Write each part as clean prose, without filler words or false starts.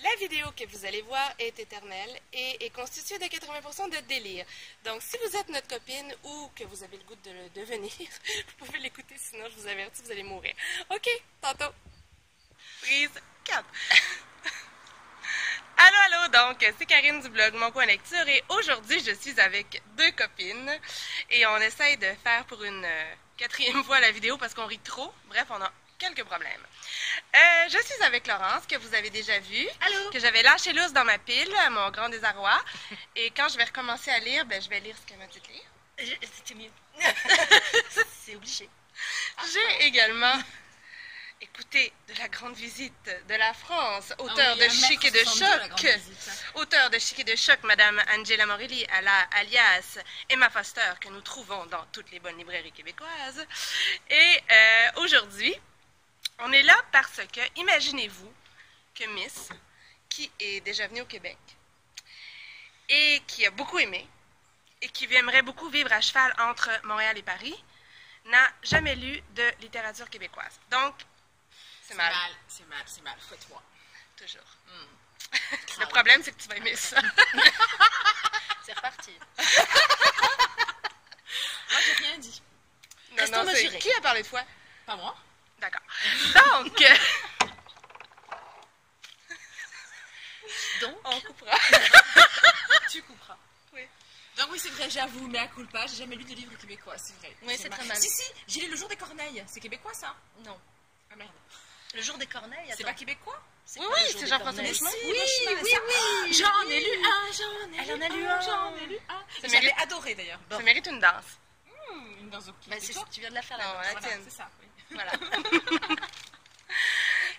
La vidéo que vous allez voir est éternelle et est constituée de 80% de délire. Donc, si vous êtes notre copine ou que vous avez le goût de le devenir, vous pouvez l'écouter, sinon je vous avertis, vous allez mourir. OK, tantôt. Prise 4. Allô, donc, c'est Karine du blog Mon Coin Lecture et aujourd'hui, je suis avec deux copines et on essaye de faire pour une quatrième fois la vidéo parce qu'on rit trop. Bref, on a quelques problèmes. Je suis avec Laurence, que vous avez déjà vue, que j'avais lâché l'ours dans ma pile, à mon grand désarroi. Et quand je vais recommencer à lire, ben, je vais lire ce qu'elle m'a dit de lire. C'était mieux. C'est obligé. J'ai également écouté de la grande visite de la France, auteur de Chic et de Choc. Auteur de Chic et de Choc, Madame Angela Morelli, alias Emma Foster, que nous trouvons dans toutes les bonnes librairies québécoises. Et aujourd'hui, on est là parce que, imaginez-vous que Miss, qui est déjà venue au Québec et qui a beaucoup aimé et qui aimerait beaucoup vivre à cheval entre Montréal et Paris, n'a jamais lu de littérature québécoise. Donc, c'est mal. C'est mal. Fouette-moi. Toujours. Le problème, c'est que tu vas aimer ça. C'est reparti. Moi, j'ai rien dit. Non, c'est qui a parlé de foi? Pas moi. D'accord. Donc, on coupera. Tu couperas. Oui. Donc oui, c'est vrai, j'avoue, mais à culpa, j'ai jamais lu de livre québécois, c'est vrai. Oui, c'est très mal. Si, j'ai lu Le Jour des Corneilles. C'est québécois, ça? Non. Ah merde. Le Jour des Corneilles, C'est pas québécois? Oui, c'est Jean-François Beauchemin. Oui. J'en ai lu un, Elle en a lu un. j'en ai lu un. Ça J'avais mérite- adoré d'ailleurs. Ça mérite une danse. Une danse au Bah, tu viens de la faire là. Non, la Voilà, tienne. c'est ça, oui. Voilà.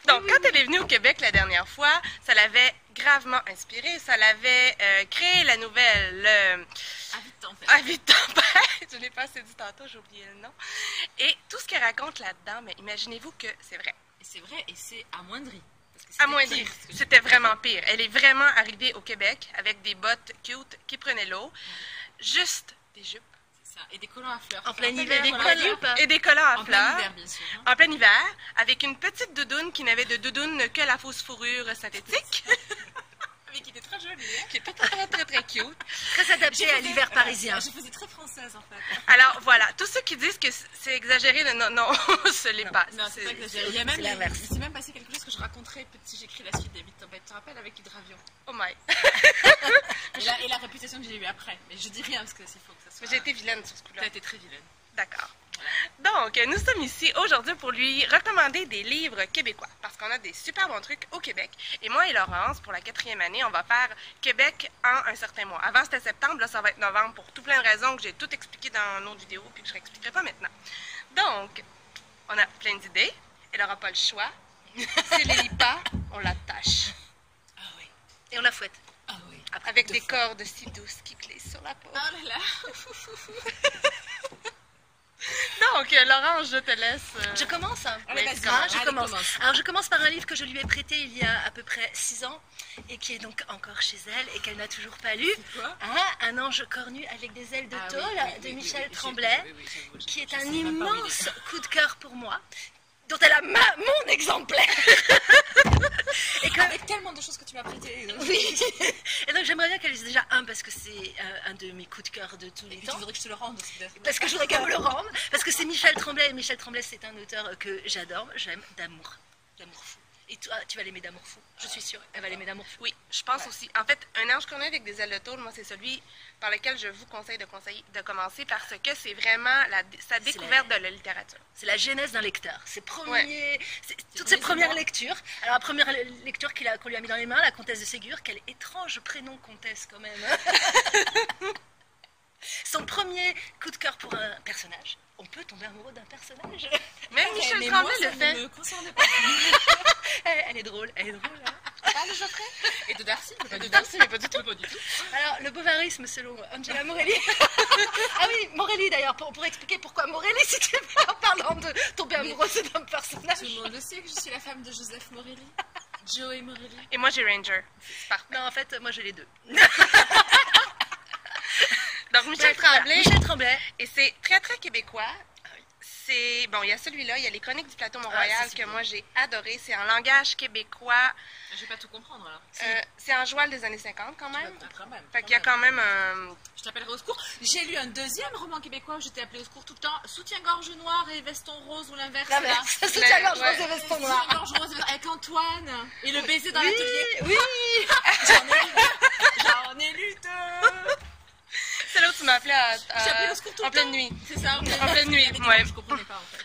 Donc, quand elle est venue au Québec la dernière fois, ça l'avait gravement inspirée. Ça l'avait créé la nouvelle À vite temps, en fait. Avis de tempête. Je l'ai pas assez dit tantôt, j'ai oublié le nom. Et tout ce qu'elle raconte là-dedans, mais imaginez-vous que c'est vrai. Et c'est vrai, et c'est amoindri. Parce que c'était Amoindri. pire, ce que j'ai C'était vu. vraiment pire. Elle est vraiment arrivée au Québec avec des bottes cute qui prenaient l'eau. Juste des jupes. C'est ça. Et des collants à fleurs. En plein Enfin, hiver, des on collants l'a lu ou pas? Et des collants à En plein fleurs. hiver, bien sûr. En plein hiver, avec une petite doudoune qui n'avait de doudoune que la fausse fourrure synthétique, Mais qui était très jolie, hein. qui était très cute. Très adapté à l'hiver parisien. Je faisais très française, en fait. Alors voilà, tous ceux qui disent que c'est exagéré, non, ce l'est pas. Non, c'est pas exagéré. Il y a même, c'est l'inverse. il s'est même passé quelque chose que je raconterai si j'écris la suite des Vite Tempête. Tu te rappelles avec Hydravion? Oh my. Et la réputation que j'ai eue après. Mais je dis rien parce que c'est faux que ça soit. J'ai été vilaine sur ce coup-là. T'as été très vilaine. D'accord. Donc, nous sommes ici aujourd'hui pour lui recommander des livres québécois parce qu'on a des super bons trucs au Québec. Et moi et Laurence, pour la 4e année, on va faire Québec en un certain mois. Avant, c'était septembre, là, ça va être novembre pour tout plein de raisons que j'ai tout expliqué dans une autre vidéo puis que je ne réexpliquerai pas maintenant. Donc, on a plein d'idées. Elle n'aura pas le choix. Si elle ne lit pas, on l'attache. Ah oui. Et on la fouette. Ah oui. Avec des cordes si douces qui glissent sur la peau. Oh là là. Donc, Laurence, je te laisse. Je commence. Allez, vas-y. Je Allez, commence. commence. Alors, je commence par un livre que je lui ai prêté il y a à peu près 6 ans et qui est donc encore chez elle et qu'elle n'a toujours pas lu. C'est quoi? Un ange cornu avec des ailes de Ah oui, tôle oui, de oui, Michel oui, Tremblay, j'avoue, qui est je un sais même pas où il est. immense coup de cœur pour moi, dont elle a mon exemplaire. Et que, Avec tellement de choses que tu m'as prêtées. oui. Et donc j'aimerais bien qu'elle lise déjà un parce que c'est un de mes coups de cœur de tous les Et puis temps. tu voudrais que je te le rende aussi. Parce que je voudrais qu'elle me le rende, parce que c'est Michel Tremblay, et Michel Tremblay c'est un auteur que j'adore, j'aime d'amour fou. Et toi, tu vas l'aimer d'amour fou, je suis sûre, elle va l'aimer d'amour fou. Oui, je pense aussi. En fait, un ange cornu avec des ailes de tôle, moi, c'est celui par lequel je vous conseille de commencer parce que c'est vraiment sa découverte de la littérature. C'est la genèse d'un lecteur, toutes tous ses les premières émois. lectures. Alors la première lecture qu'on lui a mis dans les mains, la comtesse de Ségur, quel étrange prénom comtesse quand même. Son premier coup de cœur pour un personnage. On peut tomber amoureux d'un personnage. Même Michel mais Tremblay moi, le ça fait. ne me concernait pas. Elle est drôle, hein. Ah, le Geoffrey? Et de Darcy, mais pas De du Darcy, mais pas du tout. Pas du tout. Alors, le bovarisme selon Angela Morelli. Ah oui, Morelli d'ailleurs, pour expliquer pourquoi Morelli, si tu veux, en parlant de tomber amoureuse d'un personnage. Tout le monde le sait que je suis la femme de Joseph Morelli. Joey Morelli. Et moi, j'ai Ranger. C'est parfait. Non, en fait, moi j'ai les deux. Donc, Michel Bref, voilà, Tremblay. Michel Tremblay. Et c'est très, très québécois. Bon, il y a celui-là, il y a les Chroniques du plateau Mont-Royal que moi j'ai adoré. C'est en langage québécois. Je vais pas tout comprendre alors. C'est en joual des années 50 quand même. Quand même. Fait qu'il y a quand même un... Je t'appellerai au secours. J'ai lu un deuxième roman québécois où j'étais appelée au secours tout le temps. Soutien-gorge noir et veston rose ou l'inverse. Soutien-gorge rose et veston noir. Soutien-gorge rose avec Antoine. Et le baiser dans l'atelier. Oui. J'en ai lu deux. C'est là où tu m'as appelé J'ai appelé au secours tout le temps. en pleine nuit. C'est ça, en pleine nuit, ouais. Je comprenais pas en fait.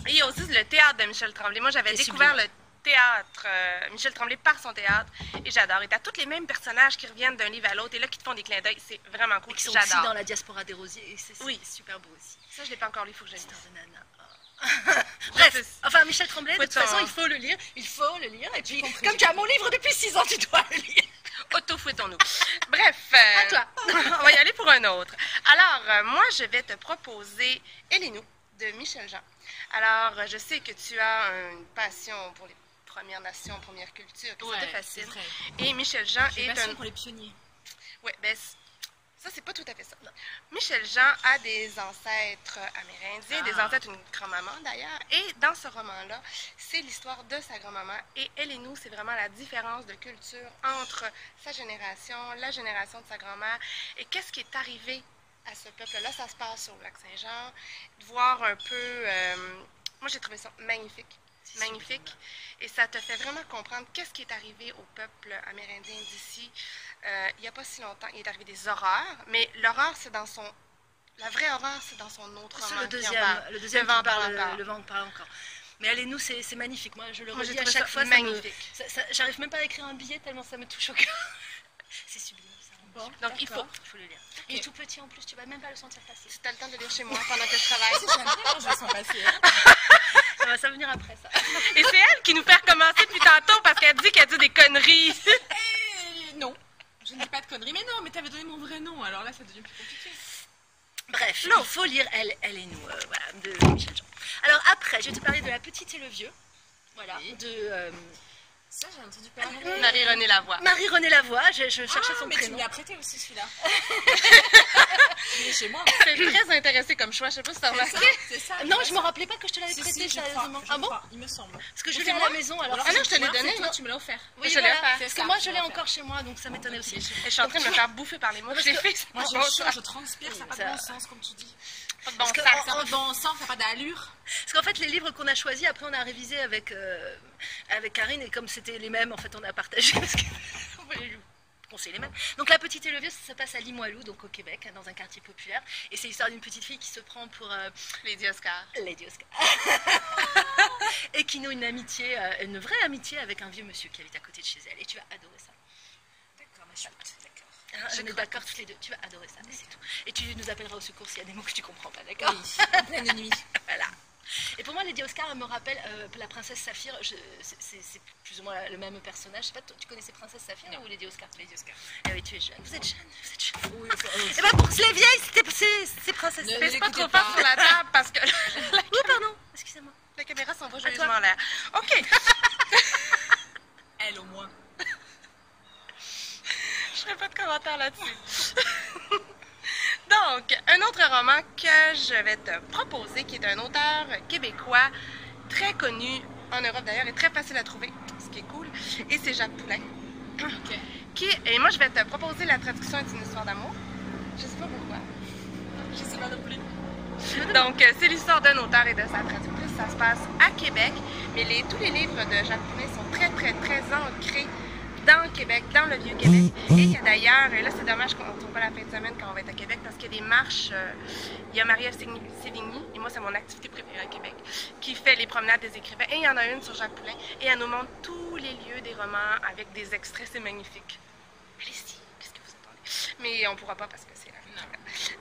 Et il y a aussi le théâtre de Michel Tremblay. Moi, j'avais découvert le théâtre, Michel Tremblay par son théâtre, et j'adore. Et t'as tous les mêmes personnages qui reviennent d'un livre à l'autre, et là, qui te font des clins d'œil. C'est vraiment cool. Qui sont aussi dans la diaspora des Rosiers, et c'est super beau aussi. Ça, je l'ai pas encore lu, il faut que je le lise. Histoire de nana. Bref, enfin Michel Tremblay, de toute façon, il faut le lire. Et puis, comme tu as mon livre depuis 6 ans, tu dois le lire. Auto-fouettons-nous. Bref, à toi. On va y aller pour un autre. Alors, moi, je vais te proposer Hélénou de Michel Jean. Alors, je sais que tu as une passion pour les Premières Nations, Première Culture, c'était facile. Et Michel Jean est passion pour les pionniers. Oui, ben ça, c'est pas tout à fait ça. Non. Michel Jean a des ancêtres amérindiens, des ancêtres d'une grand-maman d'ailleurs. Et dans ce roman-là, c'est l'histoire de sa grand-maman. Et elle et nous, c'est vraiment la différence de culture entre sa génération, la génération de sa grand-mère. Et qu'est-ce qui est arrivé à ce peuple-là? Ça se passe au Lac-Saint-Jean. De voir un peu... moi, j'ai trouvé ça magnifique. Magnifique. Et ça te fait vraiment comprendre qu'est-ce qui est arrivé au peuple amérindien d'ici. Il n'y a pas si longtemps, il est arrivé des horreurs, mais l'horreur, c'est dans son... La vraie horreur, c'est dans son autre roman. Le deuxième vent parle encore. Le vent parle encore. Mais allez-nous, c'est magnifique. Moi, je le redis à chaque chaque fois. Magnifique. J'arrive même pas à écrire un billet tellement ça me touche au cœur. C'est sublime. Bon, donc il faut le lire. Il est tout petit en plus, tu vas même pas le sentir passer. Si tu as le temps de le lire chez moi pendant que je travaille. Je le sens passer. Ça va venir après ça. Et c'est elle qui nous fait recommencer depuis tantôt parce qu'elle dit qu'elle dit des conneries. Non, je ne dis pas de conneries. Mais non, mais tu avais donné mon vrai nom, alors là ça devient plus compliqué. Bref, il faut lire Elle et nous, voilà, de Michel Jean. Alors après, je vais te parler de La Petite et le Vieux. Voilà, de... Ça, j'ai entendu parler. Marie-Renée Lavoie. Marie-Renée Lavoie, je cherchais son mais prénom. tu me l'as prêté aussi celui-là. Il est chez moi. C'est très intéressé comme choix, je sais pas si t'as remarqué. C'est ça. Non, je me rappelais pas que je te l'avais prêté, sérieusement. Ah bon? Il me semble. Parce que je l'ai à la maison, alors... Ah non, je te l'ai donné. Toi, tu me l'as offert. Oui, je l'ai offert. Parce que moi, je l'ai encore chez moi, donc ça m'étonnait aussi. Je suis en train de me faire bouffer par les mots. Moi, je transpire, ça n'a pas de bon sens, comme tu dis. Pas de bon sens. Ça n'a pas de bon sens, ça n'a pas d'allure. Parce qu'en fait, les livres qu'on a choisis, après, on a révisé avec Karine, et comme c'était les mêmes, en fait, on a partagé, parce qu'on voulait lui conseiller les mêmes. Donc, La Petite et le Vieux, ça se passe à Limoilou, donc au Québec, dans un quartier populaire, et c'est l'histoire d'une petite fille qui se prend pour... Lady Oscar. Lady Oscar. Et qui noue une amitié, une vraie amitié avec un vieux monsieur qui habite à côté de chez elle, et tu vas adorer ça. D'accord, ma chute, d'accord. On est d'accord toutes les deux, tu vas adorer ça, et c'est tout. Et tu nous appelleras au secours s'il y a des mots que tu comprends pas, d'accord? Oui, en pleine nuit. Voilà. Et pour moi, Lady Oscar, elle me rappelle la princesse Saphir. C'est plus ou moins le même personnage. Je sais pas, tu connaissais Princesse Saphir ou Lady Oscar? Lady Oscar. Eh oui, tu es jeune. Vous êtes jeune, vous êtes jeune. Oui, et bien pour les vieilles, c'est Princesse Saphir. Fais pas trop fort sur la table parce que... Oh, pardon, excusez-moi. La caméra s'en va joyeusement en l'air. Ok. Elle, au moins. Je ferai pas de commentaires là-dessus. Donc, un autre roman que je vais te proposer, qui est un auteur québécois très connu en Europe d'ailleurs et très facile à trouver, ce qui est cool, et c'est Jacques Poulain. Okay. Et moi, je vais te proposer la traduction d'une histoire d'amour. Je sais pas pourquoi. Je sais pas non plus. Donc, c'est l'histoire d'un auteur et de sa traductrice. Ça se passe à Québec, mais tous les livres de Jacques Poulain sont très, très, très ancrés dans le Québec, dans le Vieux-Québec. Et il y a d'ailleurs, et là c'est dommage qu'on ne retrouve pas la fin de semaine quand on va être à Québec, parce qu'il y a des marches, il y a Marie-Ève Sévigny, et moi c'est mon activité préférée à Québec, qui fait les promenades des écrivains, et il y en a une sur Jacques Poulain, et elle nous montre tous les lieux des romans avec des extraits, c'est magnifique. Allez-y, qu'est-ce que vous attendez? Mais on ne pourra pas parce que c'est là.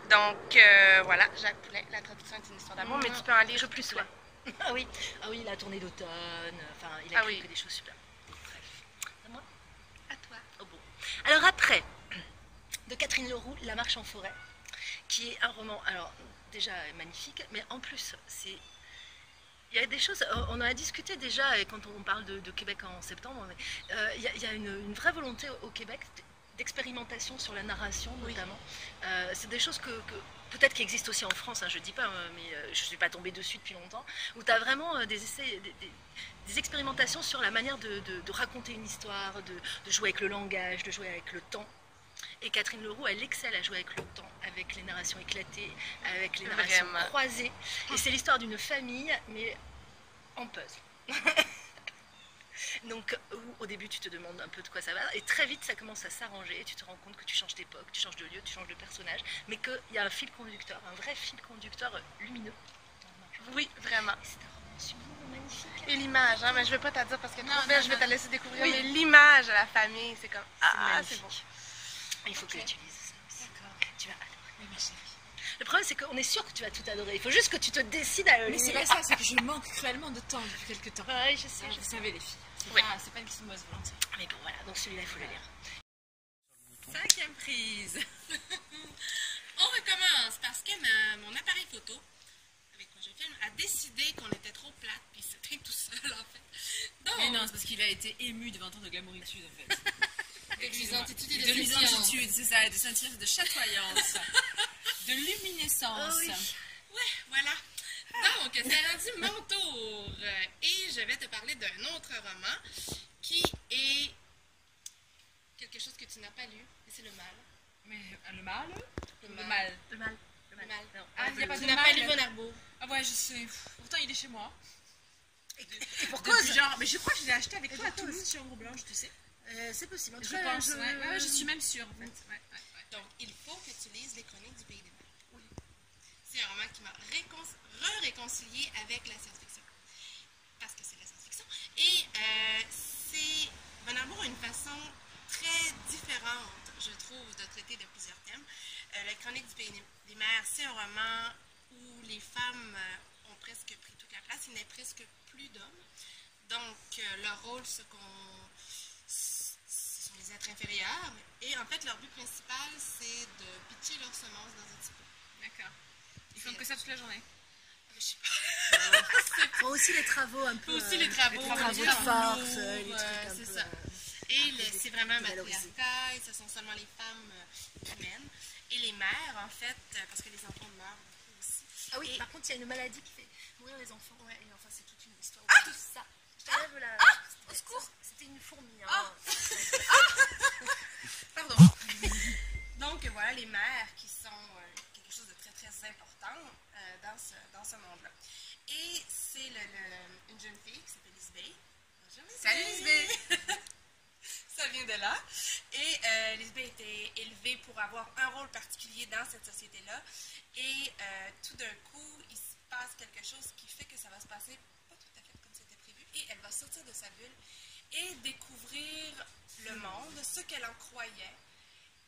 Donc voilà, Jacques Poulain, la traduction d'une histoire d'amour, mais tu peux en lire plus souvent. Ah oui, il a tourné d'automne, enfin il a écrit que des choses super. Alors après, de Catherine Leroux, La Marche en forêt, qui est un roman, alors déjà magnifique, mais en plus, il y a des choses, on en a discuté déjà, et quand on parle de Québec en septembre, il y a une vraie volonté au Québec d'expérimentation sur la narration notamment. C'est des choses peut-être qu'il existe aussi en France, hein, je ne dis pas, mais je ne suis pas tombée dessus depuis longtemps, où tu as vraiment des essais, des expérimentations sur la manière de raconter une histoire, de jouer avec le langage, de jouer avec le temps. Et Catherine Leroux, elle excelle à jouer avec le temps, avec les narrations éclatées, avec les narrations croisées. Et c'est l'histoire d'une famille, mais en puzzle. Donc au début tu te demandes un peu de quoi ça va et très vite ça commence à s'arranger et tu te rends compte que tu changes d'époque, tu changes de lieu, tu changes de personnage, mais qu'il y a un fil conducteur, un vrai fil conducteur lumineux. Oui, vraiment. C'est un roman sublime, magnifique. Et l'image, hein, mais je ne veux pas te dire parce que je vais te laisser découvrir, mais l'image de la famille, c'est comme c'est bon. Il faut que tu lises ça aussi. Tu vas adorer. Oui, ma chérie. Le problème, c'est qu'on est sûr que tu vas tout adorer. Il faut juste que tu te décides à le lire. Mais c'est pas ça, c'est que je manque cruellement de temps depuis quelques temps. Oui, je sais. Vous savez, les filles. C'est pas une question de mauvaise volonté. Mais bon, voilà, donc celui-là, il faut le lire. 5e prise. On recommence parce que mon appareil photo, avec quoi je filme, a décidé qu'on était trop plate puis il s'éteint tout seul, en fait. Donc, mais non, c'est parce qu'il a été ému de 20 ans de glamouritude, en fait. de luisantitude et de luisantitude, c'est ça, de sentir de chatoyance, de luminescence. Oh oui. Ouais, voilà. Donc, c'est rendu mon tour. Et je vais te parler d'un autre roman qui est quelque chose que tu n'as pas lu, et c'est Le Mal. Mais le mal? Le Mal. Mal. Le mal. Le Mal. Non. Ah, il n'y a pas Tu de n'as mal. pas lu Von Arbour. Ah ouais, je sais. Pourtant, il est chez moi. Et pourquoi Genre, mais je crois que je l'ai acheté avec toi à Toulouse sur Ombre Blanche, tu sais. c'est possible. En tout Je cas, pense, ouais, je suis même sûre, en fait. Ouais. Donc, il faut que tu lises Les Chroniques du Pays des Mers. Oui. C'est un roman qui m'a réconcilié avec la science-fiction. Parce que c'est la science-fiction. Et Von Arbour a une façon très différente, je trouve, de traiter de plusieurs thèmes. Les Chroniques du Pays des Mers, c'est un roman où les femmes ont presque pris toute la place. Il n'y a presque plus d'hommes. Donc, leur rôle, ce sont les êtres inférieurs. Et en fait, leur but principal, c'est de pitcher leurs semences dans un petit pot. D'accord. Ils font que ça toute la journée. Je sais pas. Faut aussi les travaux un peu. Aussi les travaux de force, les trucs un c'est peu. ça. Et c'est vraiment un valorisé. matriarcat, et ce sont seulement les femmes qui mènent. Et les mères, en fait, parce que les enfants meurent beaucoup aussi. Ah oui, Et- par contre, il y a une maladie qui fait mourir les enfants. Ouais. Et enfin, c'est toute une histoire. Tout ça. Je t'enlève la. au secours. C'était une fourmi. Hein. Pardon. Donc, voilà, les mères qui sont quelque chose de très, très important dans ce monde-là. Et c'est une jeune fille qui s'appelle Lisbeth. Salut, Lisbeth. Ça vient de là. Et Lisbeth était élevée pour avoir un rôle particulier dans cette société-là. Et tout d'un coup, il se passe quelque chose qui fait que ça va se passer pas tout à fait comme c'était prévu. Et elle va sortir de sa bulle et découvrir le monde, ce qu'elle en croyait.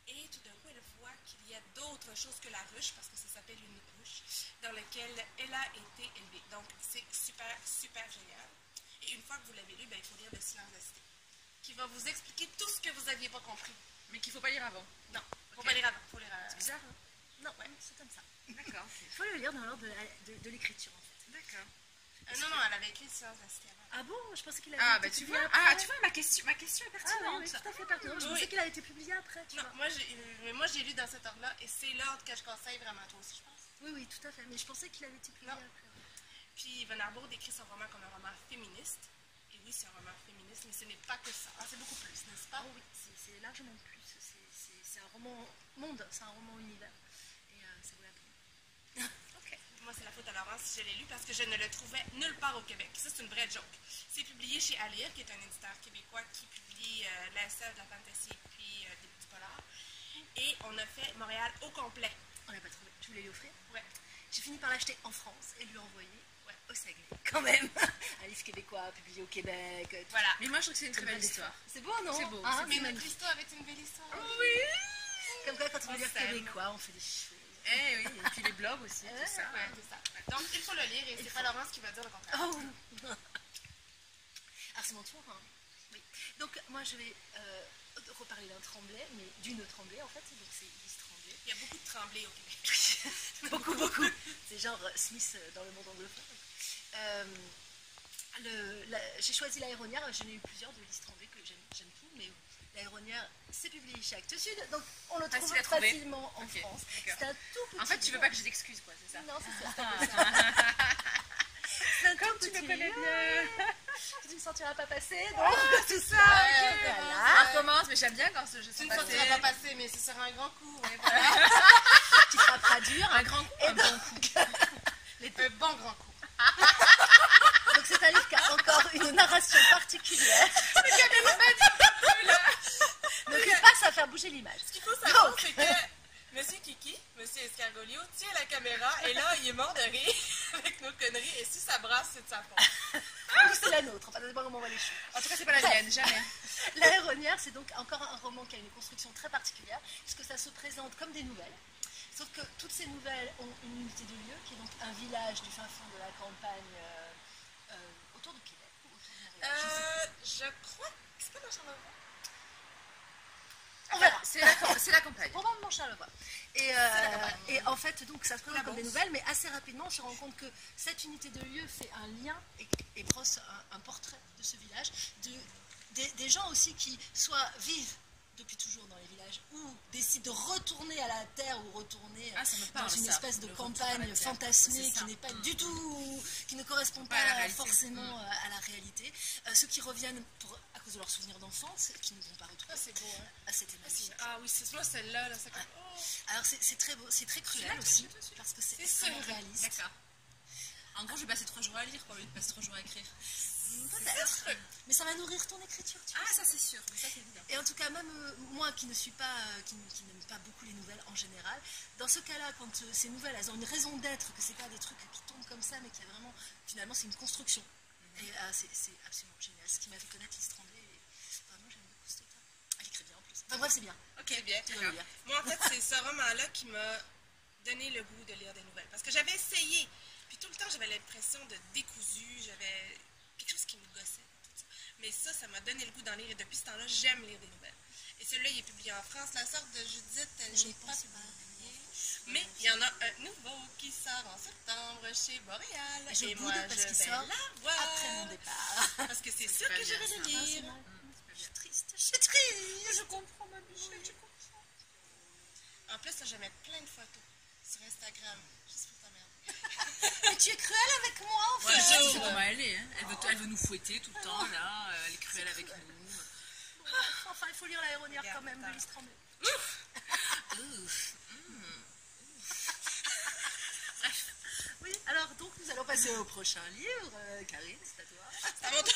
Et tout d'un coup, elle voit qu'il y a d'autres choses que la ruche, parce que ça s'appelle une ruche, dans laquelle elle a été élevée. Donc, c'est super, super génial. Et une fois que vous l'avez lu, ben, il faut lire Le Silence de la Cité, qui va vous expliquer tout ce que vous n'aviez pas compris. Mais qu'il ne faut pas lire avant. Non, il ne faut pas lire avant. Faut lire C'est bizarre, hein? Non, ouais, c'est comme ça. D'accord. Il faut le lire dans l'ordre de l'écriture, en fait. D'accord. non, elle avait écrit Le Silence de la Cité avant. Ah bon? Je pensais qu'il avait Ah, été bah tu publié vois, après. ma question est Ah pertinente. oui, tout à fait pertinent. Je Oui. pensais qu'il avait été publié après, tu Non, vois. moi j'ai lu dans cet ordre-là, et c'est l'ordre que je conseille vraiment à toi aussi, je pense. Oui, oui, tout à fait. Mais je pensais qu'il avait été publié Non. après. Puis Von Arbour décrit son roman comme un roman féministe. Et oui, c'est un roman féministe, mais ce n'est pas que ça. C'est beaucoup plus, n'est-ce pas? Ah oui, c'est largement plus. C'est un roman monde, c'est un roman univers. Et ça vaut la peine. Ok. Moi, c'est la faute à Laurence si je l'ai lu parce que je ne le trouvais nulle part au Québec. Ça, c'est une vraie joke. C'est publié chez Alire, qui est un éditeur québécois qui publie la SF, de la fantasy, puis des petits polars. Et on a fait Montréal au complet. On l'a pas trouvé. Tu voulais lui offrir? Ouais. J'ai fini par l'acheter en France et lui envoyer au Saguenay. Quand même. Un livre québécois publié au Québec. tout. Voilà. Mais moi, je trouve que c'est une très belle histoire. C'est beau, non? C'est beau, Hein, Mais c'est notre magnifique. histoire est une belle histoire. Comme quoi, quand on On veut dire s'aime. québécois, on fait des choses. Eh oui, et puis les blogs aussi, tout ça. Ouais, c'est ça. Donc, il faut le lire et c'est pas Laurence qui va dire le contraire. Oh. Alors, c'est mon tour. Hein. Oui. Donc, moi, je vais reparler d'un Tremblay, mais d'une Tremblay, en fait. Donc, c'est Lise Tremblay. Il y a beaucoup de tremblés au Québec. Beaucoup, beaucoup. C'est genre Smith dans le monde anglophone. J'ai choisi L'Aéronnière. J'en ai eu plusieurs de Lise Tremblay que j'aime tout, mais L'Aéronnière, c'est publié chez Actes Sud, donc on le trouve Facile à trouver. facilement en France. C'est un tout petit En fait, tu veux livre. pas que je t'excuse, quoi, c'est ça? Non, c'est ça. C'est un tout petit livre que tu ne sentiras pas passer, donc tout ça. Ça recommence, mais j'aime bien quand je Tu sens ne sentiras pas passer, mais ce sera un grand coup. Ouais, voilà. Tu frapperas dur. un grand coup, un bon coup. Un bon grand coup. Donc c'est un livre qui a encore une narration particulière. Ne quitte pas, ça va faire bouger l'image. Ce qu'il faut savoir, c'est que Monsieur Kiki, Monsieur Escargolio, tient la caméra et là, il est mort de rire avec nos conneries. Et si ça brasse, c'est de sa faute. Ou c'est la nôtre, enfin, ça dépend comment on voit les choses. En tout cas, c'est pas la mienne, jamais. L'Aéronnière, c'est donc encore un roman qui a une construction très particulière, puisque ça se présente comme des nouvelles. Sauf que toutes ces nouvelles ont une unité de lieu, qui est donc un village du fin fond de la campagne autour de Québec. Ou autour de Montréal, je sais plus. Je crois que c'est pas dans Charlevoix. On verra. C'est la campagne. Probablement Charlevoix. Et en fait, donc, ça se présente comme des nouvelles, mais assez rapidement, on se rend compte que cette unité de lieu fait un lien et brosse un portrait de ce village, des gens aussi qui soit vivent depuis toujours dans les villages ou décident de retourner à la terre ou retourner dans une espèce de campagne fantasmée qui n'est pas du tout, qui ne correspond pas forcément à la réalité. Ceux qui reviennent à cause de leurs souvenirs d'enfance, qui ne vont pas retrouver C'est beau, hein. à cette énergie. Ah oui, c'est moi celle-là. Là, ça... Alors c'est très beau, c'est très cruel aussi, parce que c'est surréaliste. D'accord. En gros, je vais passer 3 jours à lire, quoi, au lieu de passer 3 jours à écrire. Peut-être. Mais ça va nourrir ton écriture, tu vois. Ah, ça c'est sûr, mais ça c'est évident. Et en tout cas, même moi qui ne suis pas, qui n'aime pas beaucoup les nouvelles en général, dans ce cas-là, quand ces nouvelles, elles ont une raison d'être, que c'est pas des trucs qui tombent comme ça, mais qu'il y a vraiment, finalement, c'est une construction. Et c'est absolument génial. Ce qui m'a fait connaître Lise Tremblay, et vraiment j'aime beaucoup cet auteur. Elle écrit bien en plus. Enfin bref, c'est bien. Ok, bien. Tu vas lire. Moi, en fait, c'est ce roman-là qui m'a donné le goût de lire des nouvelles. Parce que j'avais essayé, puis tout le temps, j'avais l'impression de décousu, j'avais quelque chose qui me gossait. Tout ça. Mais ça m'a donné le goût d'en lire. Et depuis ce temps-là, j'aime lire des nouvelles. Et celui-là, il est publié en France. La sorte de Judith, elle n'est pas publiée. Mais il y en a un nouveau qui sort en septembre chez Boréal. Je et boude moi, parce je qu'il vais sort l'avoir. après mon départ. Parce que c'est sûr que je vais le lire. Je suis triste, je suis triste. Je comprends ma bichette, je comprends. En plus, là, je vais mettre plein de photos sur Instagram. Juste pour t'emmerder. Mais tu es cruelle avec moi, en fait. Ouais, c'est comment elle est, hein. Elle veut nous fouetter tout le temps, là. Elle est cruelle avec nous. Enfin, il faut lire l'Aéronnière quand même de Lise Tremblay. Oui, alors donc nous allons passer au prochain livre. Karine, c'est à toi. À mon tour.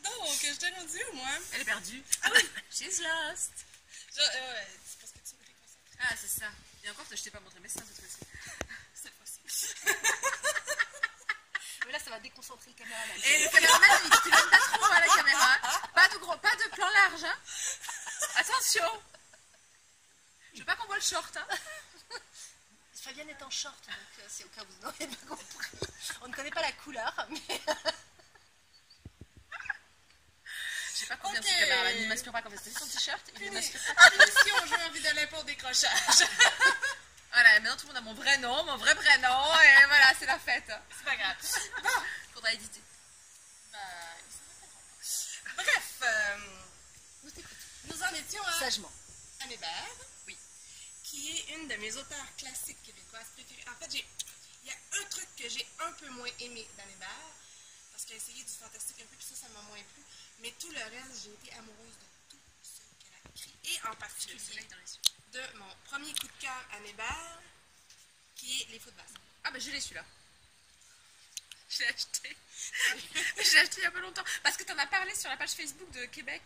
Donc, je t'ai rendu, moi. Elle est perdue. Ah oui. She's lost. C'est parce que tu me déconcentres Ah, c'est ça. Et encore, je t'ai pas montré mes seins cette fois-ci. cette fois-ci. Mais là, ça va déconcentrer le caméraman. Et le caméraman, tu l'aimes pas trop à la caméra. Pas de plan large, hein. Attention. Je veux pas qu'on voit le short, hein. Fabienne est en short, donc c'est au cas où vous n'auriez pas compris. On ne connaît pas la couleur, mais... Je sais pas combien ce caméraman. Il ne m'aspire pas quand c'est son t-shirt. Il ne m'aspire pas. Finition, j'ai envie d'aller pour décrochage. Voilà, maintenant tout le monde a mon vrai nom, mon vrai prénom, et voilà, c'est la fête. C'est pas grave. Faudra éditer. Bref, Nous t'écoutons. nous en étions à Sagement. Anne Hébert, oui, qui est une de mes auteurs classiques québécoises préférées. En fait, il y a un truc que j'ai un peu moins aimé d'Anne Hébert, parce qu'elle a essayé du fantastique un peu, puis ça m'a moins plu. Mais tout le reste, j'ai été amoureuse de tout ce qu'elle a écrit, et en particulier de mon premier coup de cœur Anne Hébert, qui est Les Fous de Bassin. Ah, ben je l'ai celui-là. Je l'ai acheté. Je l'ai acheté il y a pas longtemps. Parce que tu en as parlé sur la page Facebook de Québec,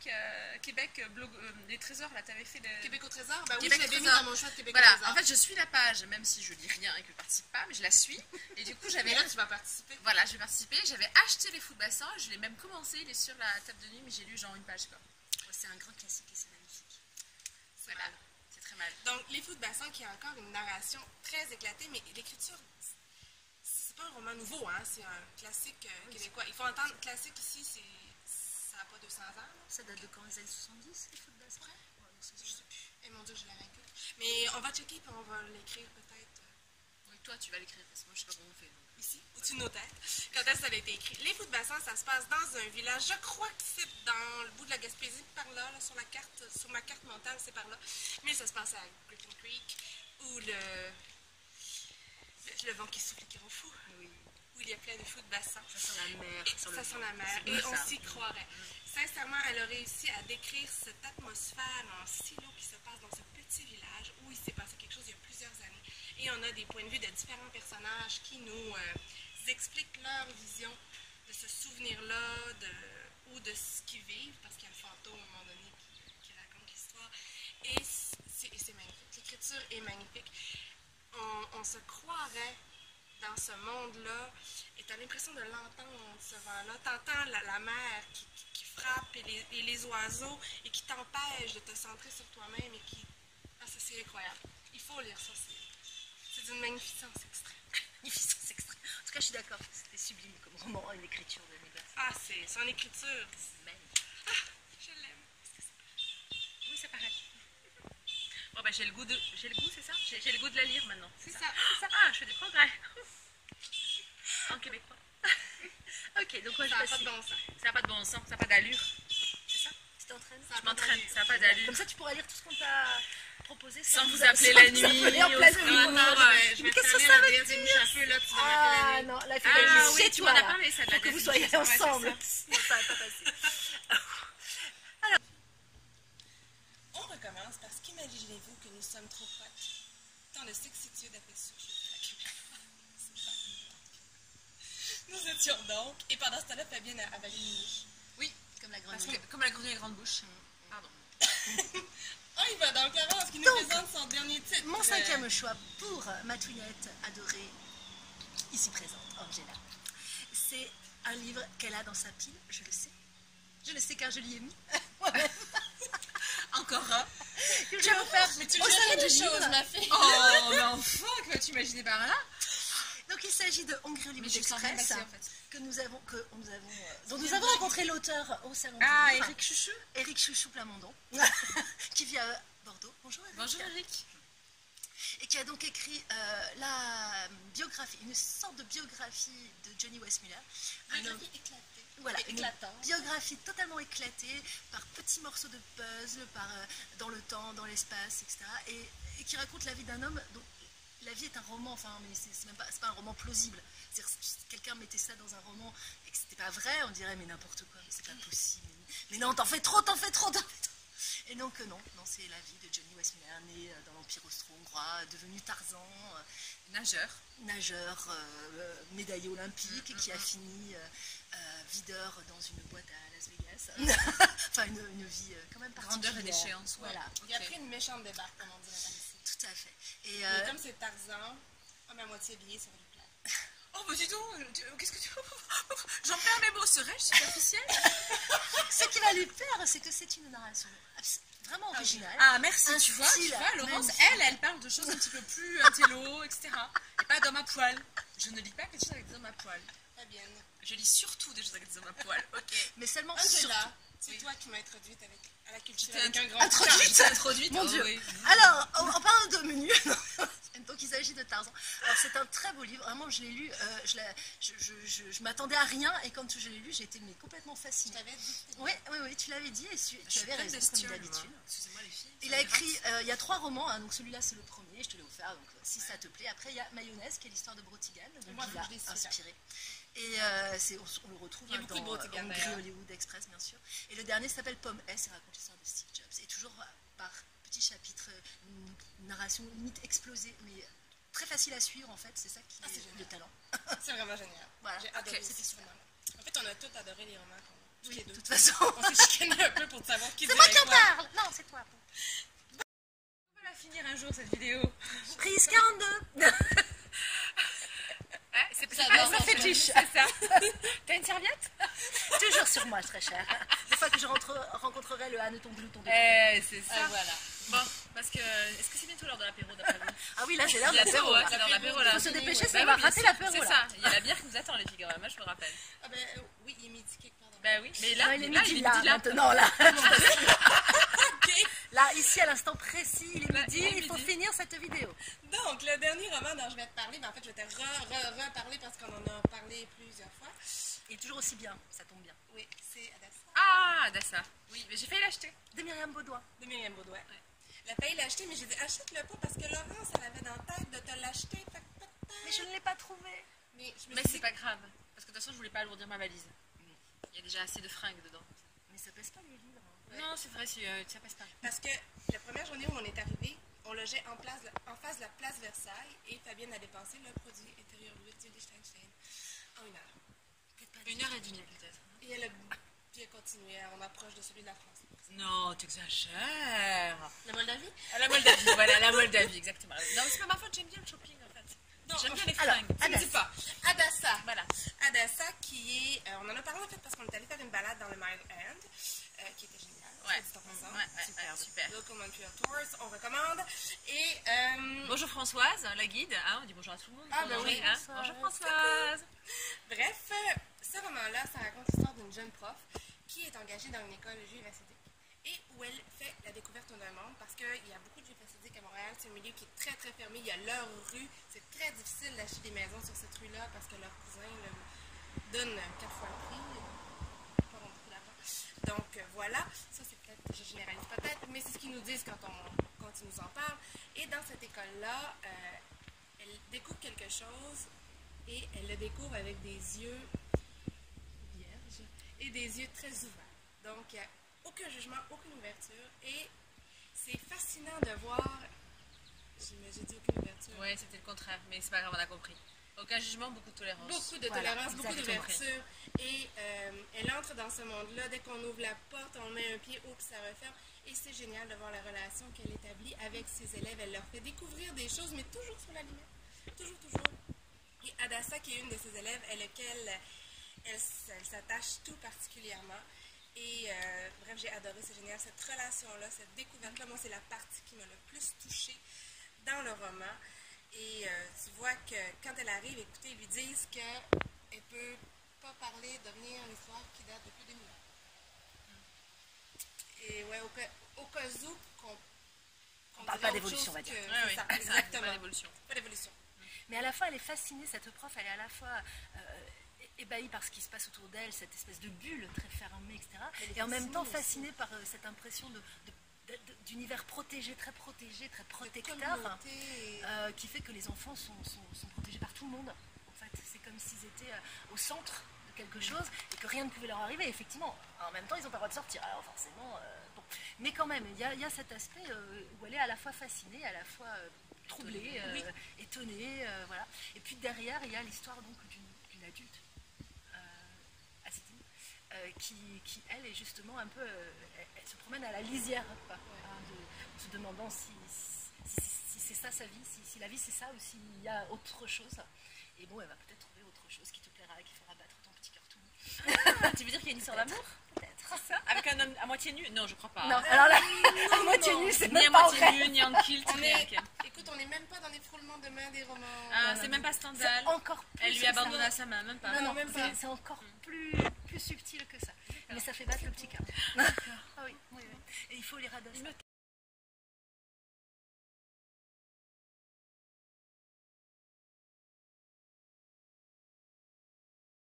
blog, les trésors, là, tu avais fait le. Québec au trésor? Ben oui, Québec je l'avais mis Trésor. dans mon choix de Québec Voilà, au trésor. en fait, je suis la page, même si je lis rien et que je participe pas, mais je la suis. Et du coup, j'avais. Mais là, tu vas participer. Voilà, je vais participer. J'avais acheté Les Fous de Bassin, je l'ai même commencé, il est sur la table de nuit, mais j'ai lu genre une page, quoi. C'est un grand classique et c'est magnifique. Voilà, c'est très mal. Donc, Les Fous de Bassin, qui a encore une narration très éclatée, mais l'écriture, c'est pas un roman nouveau, hein, c'est un classique québécois. Il faut entendre classique ici, ça n'a pas 200 ans. Là. Ça date de quand, les années 70, les Fous de Bassin? Je sais plus. Et mon Dieu, je la raconte. Mais on va checker, puis on va l'écrire peut-être. Oui, toi, tu vas l'écrire, parce que moi, je sais pas comment on fait. Donc. aussi, au-dessus de nos têtes, quand est-ce que ça avait été écrit. Les fous de bassin, ça se passe dans un village, je crois que c'est dans le bout de la Gaspésie, par là, sur ma carte mentale, c'est par là. Mais ça se passe à Griffin Creek, où le vent qui souffle qui rend fou. Oui. Où il y a plein de fous de bassin. Ça sent la mer. Ça sent la mer. Et on s'y croirait. Sincèrement, elle a réussi à décrire cette atmosphère en silo qui se passe dans ce petit village où il s'est passé quelque chose il y a plusieurs années. Et on a des points de vue de différents personnages qui nous expliquent leur vision de ce souvenir-là ou de ce qu'ils vivent, parce qu'il y a un fantôme à un moment donné qui raconte l'histoire. Et c'est magnifique. L'écriture est magnifique. On se croirait dans ce monde-là, et tu as l'impression de l'entendre, ce vent-là. Tu entends la mer qui frappe et les oiseaux, et qui t'empêchent de te centrer sur toi-même, et qui... Ah, ça, c'est incroyable. Il faut lire ça, c'est d'une magnificence extrême. Magnificence extrême. En tout cas, je suis d'accord, c'était sublime comme roman, une écriture de Nicolas. Ah, c'est son écriture. C'est magnifique. Ah, je l'aime. Oui, c'est pareil. Bon, bah, j'ai le goût, c'est ça? J'ai le goût de la lire maintenant. C'est ça. Ah, je fais des progrès. En québécois. Ok, donc moi je Ça n'a pas passe. de bon sens. Ça n'a pas de bon sens, ça n'a pas d'allure. C'est ça? Tu t'entraînes? Ça a Je pas m'entraîne, d'allure. ça n'a pas d'allure. Comme ça, tu pourras lire tout ce qu'on t'a proposé Sans vous appeler la nuit, appeler en au pleine fur nuit. et à mesure. Je Mais vais qu'est-ce que fermer ça la veut DSM dire? un peu, là, tu vas Ah m'appeler la nuit. non, là, Ah c'est oui, tu toi, m'en as là. parlé, ça, de la Faut que vous définition. soyez Ouais, c'est ensemble. ça. Sinon, ça va pas passer. On recommence parce qu'imaginez-vous que nous sommes trop potes. Tant de sexitude après ce sujet de la caméra. Nous étions donc, et pendant ce temps-là, Fabienne a avalé une niche. Oui, Comme la parce grenouille. que, comme la grenouille à grande bouche. Pardon. On y va donc, Laurence qui nous Donc, présente son dernier titre. Mon cinquième choix pour ma twinette adorée, ici présente, Angela. C'est un livre qu'elle a dans sa pile, je le sais. Je le sais car je l'y ai mis. Encore un. Que j'ai offert Mais tu au gères salon des du choses, livre. ma fille. Oh, mais enfin, que vas-tu imaginer par là? Donc il s'agit de Hongrie Hollywood Mais je sens bien Express, passer, en fait. dont nous avons rencontré l'auteur au salon Ah, du livre. Éric Chouchou. Éric Chouchou Plamondon, qui vit à Bordeaux. Bonjour Éric. Bonjour Eric. Et qui a donc écrit la biographie, une sorte de biographie de Johnny Weissmuller. Un homme éclatée. Voilà, une Éclatante. biographie totalement éclatée par petits morceaux de puzzle, dans le temps, dans l'espace, etc. Et qui raconte la vie d'un homme dont la vie est un roman, enfin, mais c'est pas un roman plausible. C'est-à-dire, si quelqu'un mettait ça dans un roman et que c'était pas vrai, on dirait mais n'importe quoi, mais c'est pas possible. Mais non, t'en fais trop. Et donc non, c'est la vie de Johnny Weissmuller, né dans l'Empire austro-hongrois, devenu Tarzan, nageur, médaillé olympique, et qui a fini videur dans une boîte à Las Vegas. Enfin, une vie quand même particulière. Grandeur et déchéance, ouais. Voilà, Il a pris une méchante débarque, comme on dirait par ici. tout à fait. Et Mais comme c'est Tarzan, homme à moitié habillé sur du plat. Oh, bah dis donc, qu'est-ce que tu... J'en perds mes mots, serais-je superficielle? ce qui va lui plaire, c'est que c'est une narration vraiment originale. Ah, merci, Un tu vois, style Laurence, magnifique. elle parle de choses un petit peu plus intello, etc. Et pas d'hommes à poil. Je ne lis pas que des choses avec des hommes à poil. Fabienne. Je lis surtout des choses avec des hommes à poil, ok. Mais seulement Angela, c'est Oui. toi qui m'as introduite à la culture T'es avec un grand introduite. Introduite, Mon oh, Dieu. oui. Alors, en parlant de menu, donc il s'agit de Tarzan. Alors c'est un très beau livre, vraiment je l'ai lu, je m'attendais à rien et quand je l'ai lu, j'ai été complètement Je fascinée. t'avais dit. Oui, tu l'avais dit et tu avais raison comme d'habitude. Excusez-moi les filles. Il a écrit, il y a 3 romans, hein, donc celui-là c'est le premier, je te l'ai offert, donc si ça te plaît. Après il y a Mayonnaise, qui est l'histoire de Brotigan, donc Moi, il faut a que je lise celui-là. inspiré. Et on le retrouve Il y a hein, beaucoup de dans Brotigan, Hongrie d'ailleurs. Hollywood Express, bien sûr. Et le dernier s'appelle Pomme S, et raconte l'histoire de Steve Jobs. Et toujours par petits chapitres, une narration limite explosée, mais très facile à suivre en fait, c'est ça qui c'est est génial. le talent. C'est vraiment génial. Voilà. J'ai adoré Ok, ces c'était super. romans-là. En fait, on a tous adoré les romans qu'on a. Tous Oui, les de deux. toute façon. On s'est chicané un peu pour savoir qui C'est moi dirait qui en quoi. parle. Non, c'est toi. On va la finir un jour cette vidéo. Prise 42. Ça fétiche. C'est ça. T'as une serviette? Toujours sur moi, très cher. Des fois que je rencontrerai le hanneton glouton de C'est ça. Voilà. Bon, parce que... Est-ce que c'est bientôt l'heure de l'apéro d'après vous? Ah oui, là c'est l'heure de Bientôt, l'apéro. ouais, c'est l'heure de l'apéro là. Faut se dépêcher, Bah sinon on oui, va bien rater sûr, l'apéro c'est là. ça. Il y a la bière qui vous attend les filles quand même, moi je me rappelle. Ah ben oui, il est midi quelque part dans Bah oui, mais Non, là, il est là, midi là, maintenant là. Là, ici, à l'instant précis, il est midi, il faut finir cette vidéo. Donc, le dernier roman dont je vais te parler, en fait, je vais te reparler parce qu'on en a parlé plusieurs fois. Il est toujours aussi bien, ça tombe bien. Oui, c'est Adassa. Ah, Adassa. Oui, mais j'ai failli l'acheter. De Myriam Beaudoin. De Myriam Beaudoin. Ouais. Elle a failli l'acheter, mais j'ai dit achète-le pas parce que Laurence, elle avait dans la tête de te l'acheter. Mais je ne l'ai pas trouvé. Mais c'est pas grave. Parce que de toute façon, je voulais pas alourdir ma valise. Il y a déjà assez de fringues dedans. Mais ça pèse pas les livres. Ouais. Non, c'est vrai, ça pèse pas. Parce que la première journée où on est arrivé, on logeait en face de la place Versailles et Fabienne a dépensé le produit intérieur brut de Liechtenstein en 1 heure. 1h30 peut-être. Et elle a continué, on approche de celui de la France. Non, t'exagères. La Moldavie? La Moldavie, voilà, la Moldavie, exactement. Non, mais c'est pas ma faute, j'aime bien le shopping en fait. J'aime bien les fringues. Alors, dis pas. Adassa. Voilà. Adassa qui est... on en a parlé en fait parce qu'on est allé faire une balade dans le Mile End, qui était géniale. Ouais. Super. Local Montreal Tours, on recommande. Et... bonjour Françoise, la guide. Hein, on dit bonjour à tout le monde. Ah ben oui. Hein. Bonjour Françoise. Bref, ce roman-là, ça raconte l'histoire d'une jeune prof qui est engagée dans une école juive hassidique et où elle fait la découverte d'un monde parce qu'il y a beaucoup de juifs hassidiques à Montréal. C'est un milieu qui est très très fermé. Il y a leur rue. C'est très difficile d'acheter des maisons sur cette rue-là parce que leurs cousins donnent 4 fois le prix. Pas beaucoup d'argent. Donc voilà, ça c'est peut-être, je généralise peut-être, mais c'est ce qu'ils nous disent quand ils nous en parlent. Et dans cette école-là, elle découvre quelque chose et elle le découvre avec des yeux vierges et des yeux très ouverts. Donc il n'y a aucun jugement, aucune ouverture et c'est fascinant de voir. J'ai dit aucune ouverture. Oui, c'était le contraire, mais c'est pas grave, on a compris. Aucun jugement, beaucoup de tolérance. Beaucoup de tolérance, beaucoup d'ouverture. Et elle entre dans ce monde-là. Dès qu'on ouvre la porte, on met un pied, oups, ça referme. Et c'est génial de voir la relation qu'elle établit avec ses élèves. Elle leur fait découvrir des choses, mais toujours sur la limite. Toujours. Et Adassa, qui est une de ses élèves, à laquelle elle s'attache tout particulièrement. Et bref, j'ai adoré, c'est génial. Cette relation-là, cette découverte-là, moi, c'est la partie qui m'a le plus touchée dans le roman. Et tu vois que quand elle arrive, écoutez, ils lui disent qu'elle ne peut pas parler, devenir une histoire qui date depuis 2000 ans. Et ouais, au cas où qu'on parle pas d'évolution, on va dire. C'est ça, exactement. Pas d'évolution. Mais à la fois, elle est fascinée, cette prof, elle est à la fois ébahie par ce qui se passe autour d'elle, cette espèce de bulle très fermée, etc. Et en même temps fascinée par cette impression d'univers protégé, très protecteur, qui fait que les enfants sont protégés par tout le monde. En fait, c'est comme s'ils étaient au centre de quelque chose et que rien ne pouvait leur arriver. Effectivement, en même temps, ils n'ont pas le droit de sortir. Alors forcément, bon. Mais quand même, il y a cet aspect où elle est à la fois fascinée, à la fois troublée, étonnée, voilà. Et puis derrière, il y a l'histoire donc d'une adulte, qui elle est justement un peu, elle se promène à la lisière, quoi, en se demandant si c'est ça sa vie, si la vie c'est ça ou s'il y a autre chose. Et bon, elle va peut-être trouver autre chose qui te plaira et qui fera battre ton petit cœur tout nu. Tu veux dire qu'il y a une histoire d'amour? Peut-être. Ça avec un homme à moitié nu? Non, je crois pas. Non, alors là, à moitié nu, c'est ni à même pas moitié vrai. nu, ni en kilt, rien. Écoute, on n'est même pas dans les frôlements de main des romans. Ah, c'est même pas Stendhal. C'est encore plus. Elle lui abandonne à sa main, même pas. Non, même pas. c'est encore plus subtil que ça. Mais ça fait battre le petit cœur. Ah oui. Et il faut lire Adassa.